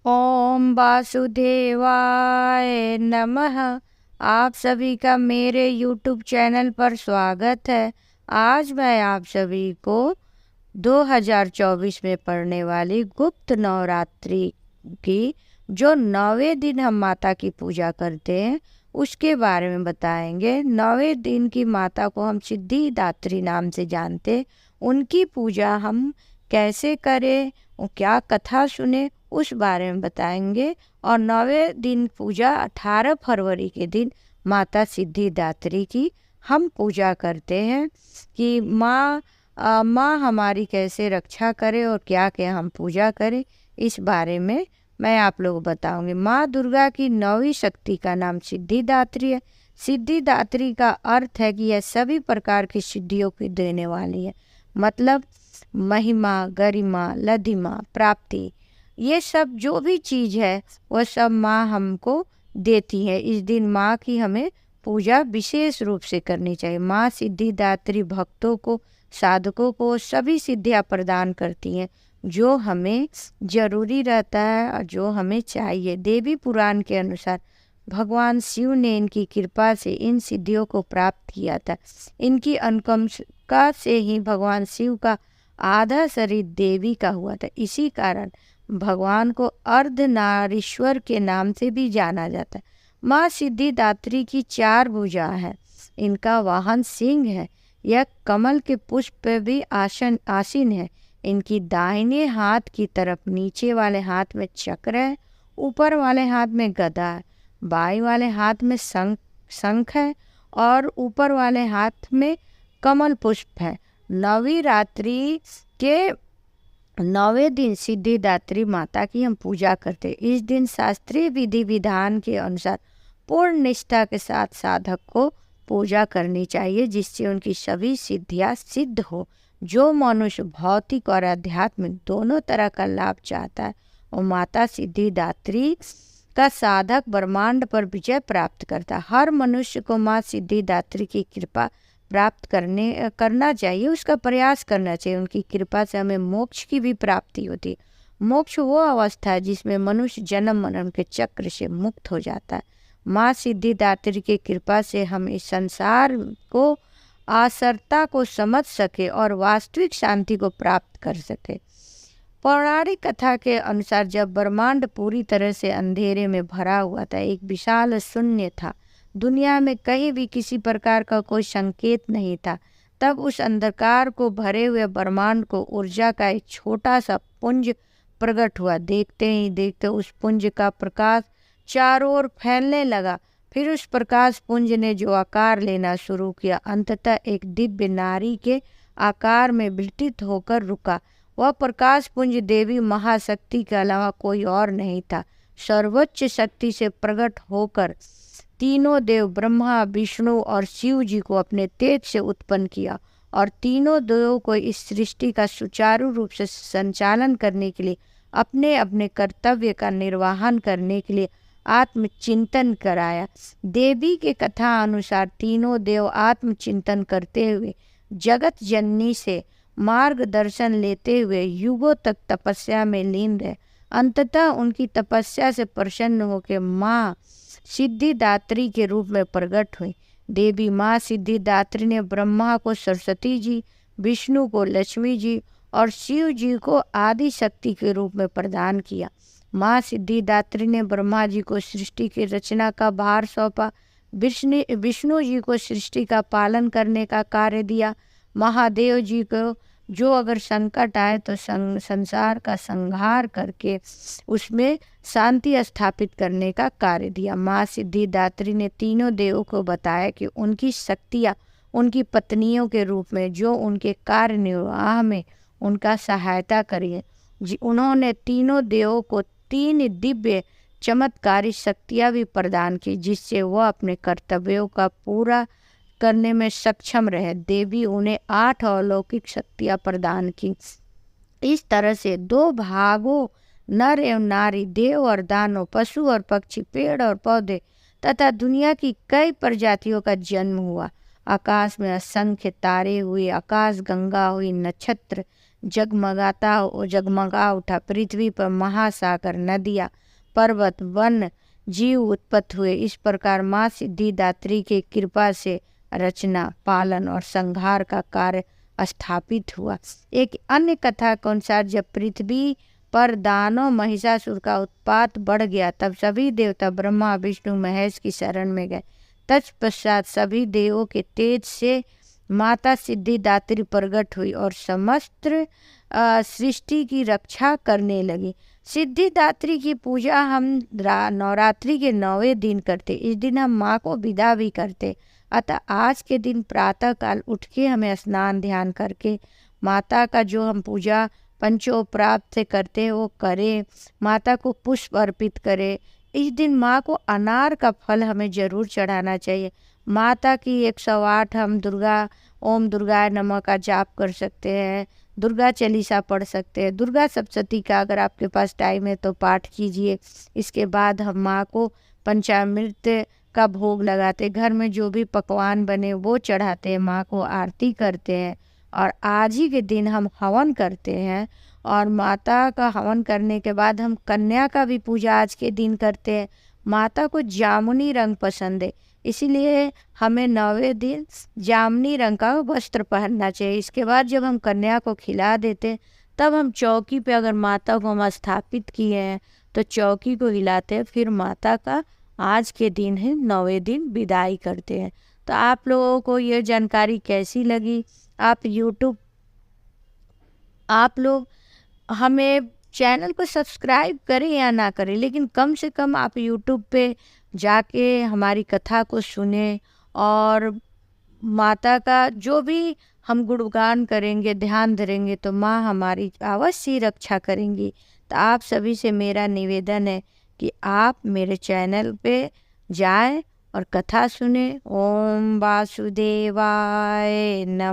ओम वासुदेवाय नमः। आप सभी का मेरे YouTube चैनल पर स्वागत है। आज मैं आप सभी को 2024 में पड़ने वाली गुप्त नवरात्रि की जो 9वें दिन हम माता की पूजा करते हैं उसके बारे में बताएंगे। 9वें दिन की माता को हम सिद्धिदात्री नाम से जानते। उनकी पूजा हम कैसे करें और क्या कथा सुने उस बारे में बताएंगे। और 9वें दिन पूजा 18 फरवरी के दिन माता सिद्धिदात्री की हम पूजा करते हैं कि माँ हमारी कैसे रक्षा करे और क्या क्या हम पूजा करें, इस बारे में मैं आप लोग बताऊंगी। माँ दुर्गा की 9वीं शक्ति का नाम सिद्धिदात्री है। सिद्धिदात्री का अर्थ है कि यह सभी प्रकार की सिद्धियों की देने वाली है, मतलब महिमा, गरिमा, लधिमा, प्राप्ति, ये सब जो भी चीज़ है वह सब माँ हमको देती है। इस दिन माँ की हमें पूजा विशेष रूप से करनी चाहिए। माँ सिद्धिदात्री भक्तों को, साधकों को सभी सिद्धियाँ प्रदान करती हैं जो हमें जरूरी रहता है और जो हमें चाहिए। देवी पुराण के अनुसार भगवान शिव ने इनकी कृपा से इन सिद्धियों को प्राप्त किया था। इनकी अनुकंपा से ही भगवान शिव का आधा शरीर देवी का हुआ था। इसी कारण भगवान को अर्धनारीश्वर के नाम से भी जाना जाता है। माँ सिद्धिदात्री की 4 भुजा है। इनका वाहन सिंह है। यह कमल के पुष्प पे भी आसीन है। इनकी दाहिने हाथ की तरफ नीचे वाले हाथ में चक्र है, ऊपर वाले हाथ में गदा है, बाएं वाले हाथ में शंख है और ऊपर वाले हाथ में कमल पुष्प है। 9वीं रात्रि के 9वें दिन सिद्धिदात्री माता की हम पूजा करते हैं। इस दिन शास्त्रीय विधि विधान के अनुसार पूर्ण निष्ठा के साथ साधक को पूजा करनी चाहिए, जिससे उनकी सभी सिद्धियां सिद्ध हो। जो मनुष्य भौतिक और आध्यात्मिक दोनों तरह का लाभ चाहता है और माता सिद्धिदात्री का साधक ब्रह्मांड पर विजय प्राप्त करता है। हर मनुष्य को माँ सिद्धिदात्री की कृपा प्राप्त करना चाहिए, उसका प्रयास करना चाहिए। उनकी कृपा से हमें मोक्ष की भी प्राप्ति होती है। मोक्ष वो अवस्था है जिसमें मनुष्य जन्म मरण के चक्र से मुक्त हो जाता है। माँ सिद्धिदात्री की कृपा से हम इस संसार को आसरता को समझ सके और वास्तविक शांति को प्राप्त कर सके। पौराणिक कथा के अनुसार जब ब्रह्मांड पूरी तरह से अंधेरे में भरा हुआ था, एक विशाल शून्य था, दुनिया में कहीं भी किसी प्रकार का कोई संकेत नहीं था, तब उस अंधकार को भरे हुए ब्रह्मांड को ऊर्जा का एक छोटा सा पुंज प्रकट हुआ। देखते ही देखते उस पुंज का प्रकाश चारों ओर फैलने लगा। फिर उस प्रकाश पुंज ने जो आकार लेना शुरू किया, अंततः एक दिव्य नारी के आकार में विघटित होकर रुका। वह प्रकाश पुंज देवी महाशक्ति के अलावा कोई और नहीं था। सर्वोच्च शक्ति से प्रकट होकर तीनों देव ब्रह्मा, विष्णु और शिव जी को अपने तेज से उत्पन्न किया और तीनों देवों को इस सृष्टि का सुचारू रूप से संचालन करने के लिए, अपने अपने कर्तव्य का निर्वहन करने के लिए आत्मचिंतन कराया। देवी के कथा अनुसार तीनों देव आत्मचिंतन करते हुए जगत जननी से मार्गदर्शन लेते हुए युगों तक तपस्या में लीन रहे। अंततः उनकी तपस्या से प्रसन्न होकर माँ सिद्धिदात्री के रूप में प्रकट हुई। देवी माँ सिद्धिदात्री ने ब्रह्मा को सरस्वती जी, विष्णु को लक्ष्मी जी और शिव जी को आदि शक्ति के रूप में प्रदान किया। माँ सिद्धिदात्री ने ब्रह्मा जी को सृष्टि की रचना का भार सौंपा, विष्णु जी को सृष्टि का पालन करने का कार्य दिया, महादेव जी को जो अगर संकट आए तो संसार का संहार करके उसमें शांति स्थापित करने का कार्य दिया। माँ सिद्धिदात्री ने तीनों देवों को बताया कि उनकी शक्तियाँ उनकी पत्नियों के रूप में जो उनके कार्य निर्वाह में उनका सहायता करिए। उन्होंने तीनों देवों को 3 दिव्य चमत्कारी शक्तियाँ भी प्रदान की, जिससे वह अपने कर्तव्यों का पूरा करने में सक्षम रहे। देवी उन्हें 8 अलौकिक शक्तियाँ प्रदान की। इस तरह से 2 भागों, नर एवं नारी, देव और दानव, पशु और पक्षी, पेड़ और पौधे तथा दुनिया की कई प्रजातियों का जन्म हुआ। आकाश में असंख्य तारे हुए, आकाश गंगा हुई, नक्षत्र जगमगा उठा। पृथ्वी पर महासागर, नदियाँ, पर्वत, वन, जीव उत्पन्न हुए। इस प्रकार माँ सिद्धिदात्री के कृपा से रचना, पालन और संहार का कार्य स्थापित हुआ। एक अन्य कथा के अनुसार जब पृथ्वी पर दानव महिषासुर का उत्पात बढ़ गया तब सभी देवता ब्रह्मा, विष्णु, महेश की शरण में गए। तत्पश्चात सभी देवों के तेज से माता सिद्धिदात्री प्रकट हुई और समस्त सृष्टि की रक्षा करने लगी। सिद्धिदात्री की पूजा हम नवरात्रि के 9वें दिन करते। इस दिन हम माँ को विदा भी करते। अतः आज के दिन प्रातः काल उठ के हमें स्नान ध्यान करके माता का जो हम पूजा पंचोपरात से करते हैं वो करें, माता को पुष्प अर्पित करें। इस दिन माँ को अनार का फल हमें जरूर चढ़ाना चाहिए। माता की 108 हम ओम दुर्गाय नमः का जाप कर सकते हैं, दुर्गा चालीसा पढ़ सकते हैं, दुर्गा सप्तशती का अगर आपके पास टाइम है तो पाठ कीजिए। इसके बाद हम माँ को पंचामृत का भोग लगाते, घर में जो भी पकवान बने वो चढ़ाते हैं, माँ को आरती करते हैं। और आज ही के दिन हम हवन करते हैं और माता का हवन करने के बाद हम कन्या का भी पूजा आज के दिन करते हैं। माता को जामुनी रंग पसंद है, इसीलिए हमें 9वें दिन जामुनी रंग का वस्त्र पहनना चाहिए। इसके बाद जब हम कन्या को खिला देते तब हम चौकी पे, अगर माता को हम स्थापित किए हैं तो चौकी को हिलाते हैं, फिर माता का आज के दिन है 9वें दिन विदाई करते हैं। तो आप लोगों को ये जानकारी कैसी लगी? आप लोग हमें चैनल को सब्सक्राइब करें या ना करें, लेकिन कम से कम आप यूट्यूब पे जाके हमारी कथा को सुने और माता का जो भी हम गुणगान करेंगे, ध्यान धरेंगे तो माँ हमारी अवश्य रक्षा करेंगी। तो आप सभी से मेरा निवेदन है कि आप मेरे चैनल पे जाएं और कथा सुने। ओम वासुदेवाय नमः।